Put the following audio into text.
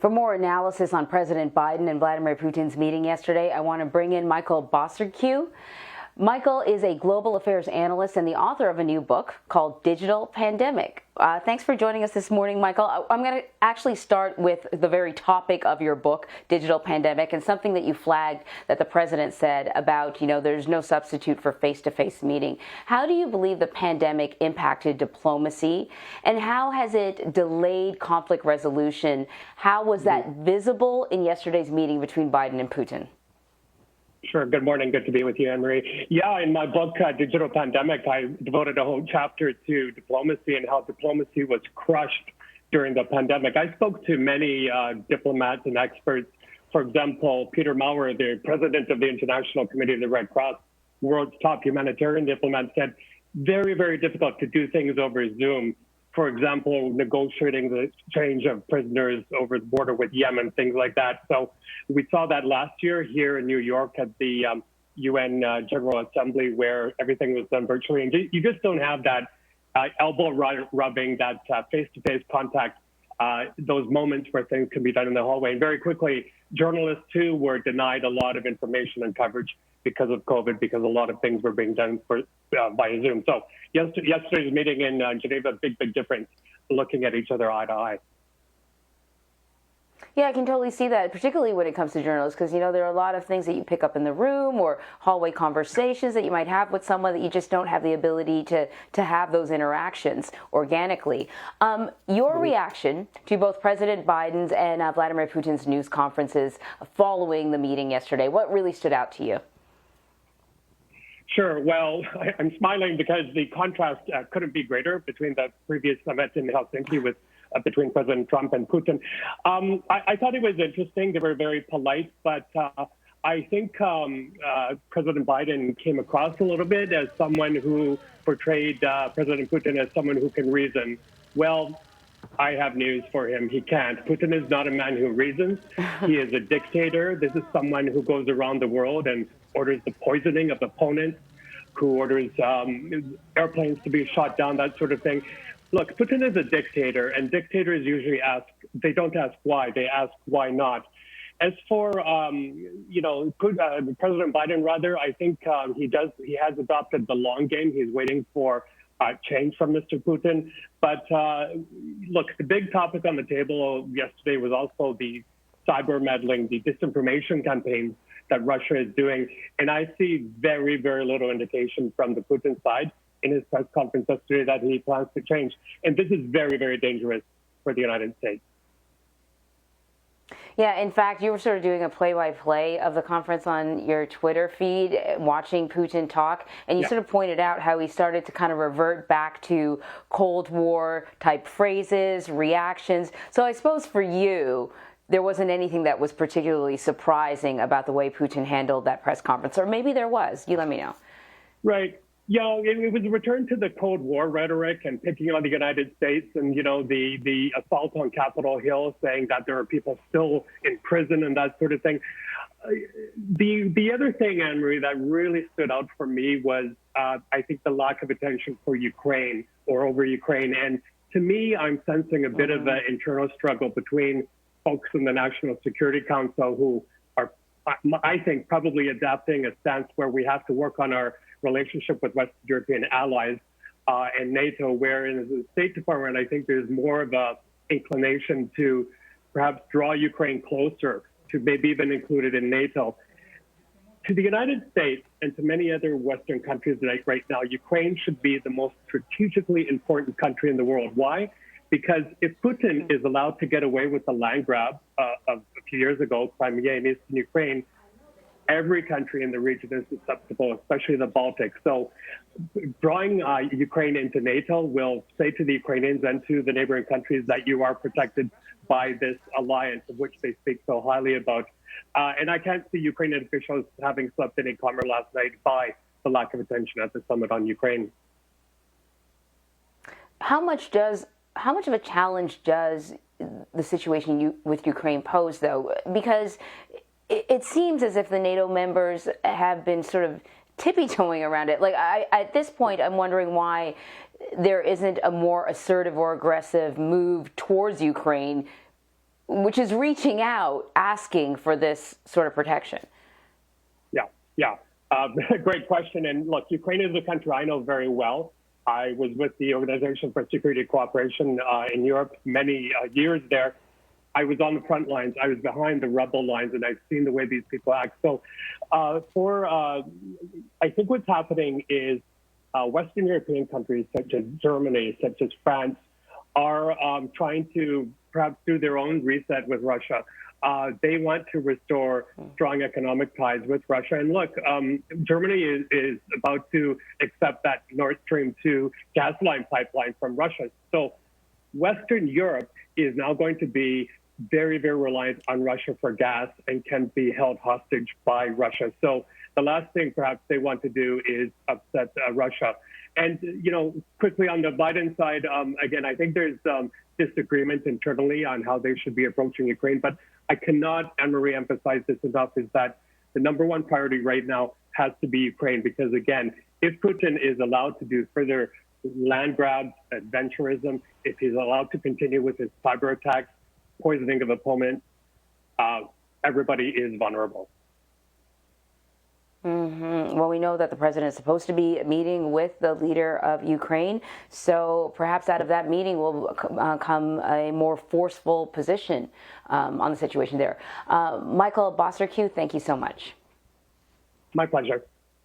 For more analysis on President Biden and Vladimir Putin's meeting yesterday, I want to bring in Michael Bociurkiw. Michael is a global affairs analyst and the author of a new book called Digital Pandemic. Thanks for joining us this morning, Michael. I'm going to actually start with the very topic of your book, Digital Pandemic, and something that you flagged that the president said about, there's no substitute for face-to-face meeting. How do you believe the pandemic impacted diplomacy, and how has it delayed conflict resolution? How was that visible in yesterday's meeting between Biden and Putin? Sure. Good morning. Good to be with you, Anne-Marie. Yeah, in my book, Digital Pandemic, I devoted a whole chapter to diplomacy and how diplomacy was crushed during the pandemic. I spoke to many diplomats and experts. For example, Peter Maurer, the president of the International Committee of the Red Cross, world's top humanitarian diplomat, said very, very difficult to do things over Zoom. For example, negotiating the exchange of prisoners over the border with Yemen, things like that. So we saw that last year here in New York at the UN General Assembly, where everything was done virtually. And you just don't have that elbow rubbing, that face-to-face contact, those moments where things can be done in the hallway. And very quickly, journalists, too, were denied a lot of information and coverage because of COVID, because a lot of things were being done by Zoom. So yesterday's meeting in Geneva, big difference, looking at each other eye to eye. Yeah, I can totally see that, particularly when it comes to journalists, because, there are a lot of things that you pick up in the room or hallway conversations that you might have with someone that you just don't have the ability to have those interactions organically. Your reaction to both President Biden's and Vladimir Putin's news conferences following the meeting yesterday, what really stood out to you? Sure. Well, I'm smiling because the contrast couldn't be greater between the previous summit in Helsinki between President Trump and Putin. I thought it was interesting. They were very polite, but I think President Biden came across a little bit as someone who portrayed President Putin as someone who can reason. Well, I have news for him. He can't. Putin is not a man who reasons. He is a dictator. This is someone who goes around the world and orders the poisoning of opponents, who orders airplanes to be shot down, that sort of thing. Look, Putin is a dictator, and dictators usually they don't ask why, they ask why not. As for, President Biden, rather, I think he has adopted the long game. He's waiting for change from Mr. Putin. But look, the big topic on the table yesterday was also the cyber meddling, the disinformation campaigns that Russia is doing. And I see very, very little indication from the Putin side in his press conference yesterday that he plans to change. And this is very, very dangerous for the United States. Yeah, in fact, you were sort of doing a play-by-play of the conference on your Twitter feed, watching Putin talk, and you sort of pointed out how he started to kind of revert back to Cold War type phrases, reactions. So I suppose for you, there wasn't anything that was particularly surprising about the way Putin handled that press conference, or maybe there was. You let me know. Right. Yeah, it was a return to the Cold War rhetoric and picking on the United States and, the assault on Capitol Hill, saying that there are people still in prison and that sort of thing. The other thing, Anne-Marie, that really stood out for me was, I think, the lack of attention for Ukraine or over Ukraine. And to me, I'm sensing a bit of an internal struggle between folks in the National Security Council who are, I think, probably adapting a stance where we have to work on our relationship with Western European allies and NATO, where in the State Department, I think there's more of a inclination to perhaps draw Ukraine closer, to maybe even include it in NATO. To the United States and to many other Western countries right now, Ukraine should be the most strategically important country in the world. Why? Because if Putin is allowed to get away with the land grab of a few years ago, Crimea and Eastern Ukraine, every country in the region is susceptible, especially the Baltics. So drawing Ukraine into NATO will say to the Ukrainians and to the neighboring countries that you are protected by this alliance of which they speak so highly about. And I can't see Ukrainian officials having slept any calmer last night by the lack of attention at the summit on Ukraine. How much of a challenge does the situation with Ukraine pose, though? Because it seems as if the NATO members have been sort of tippy-toeing around it. Like, at this point, I'm wondering why there isn't a more assertive or aggressive move towards Ukraine which is reaching out, asking for this sort of protection? Yeah. Great question. And look, Ukraine is a country I know very well. I was with the Organization for Security Cooperation in Europe many years there. I was on the front lines. I was behind the rebel lines, and I've seen the way these people act. So I think what's happening is Western European countries such as Germany, such as France, are trying to perhaps do their own reset with Russia. They want to restore strong economic ties with Russia. And look, Germany is about to accept that Nord Stream 2 gas line pipeline from Russia. So Western Europe is now going to be very, very reliant on Russia for gas and can be held hostage by Russia. So the last thing perhaps they want to do is upset Russia. And, quickly on the Biden side, again, I think there's disagreement internally on how they should be approaching Ukraine. But I cannot, Anne-Marie, emphasize this enough, is that the number one priority right now has to be Ukraine. Because, again, if Putin is allowed to do further land grabs, adventurism, if he's allowed to continue with his cyber attacks, poisoning of opponents, everybody is vulnerable. Well, we know that the president is supposed to be meeting with the leader of Ukraine, so perhaps out of that meeting will come a more forceful position on the situation there. Michael Bociurkiw, thank you so much. My pleasure.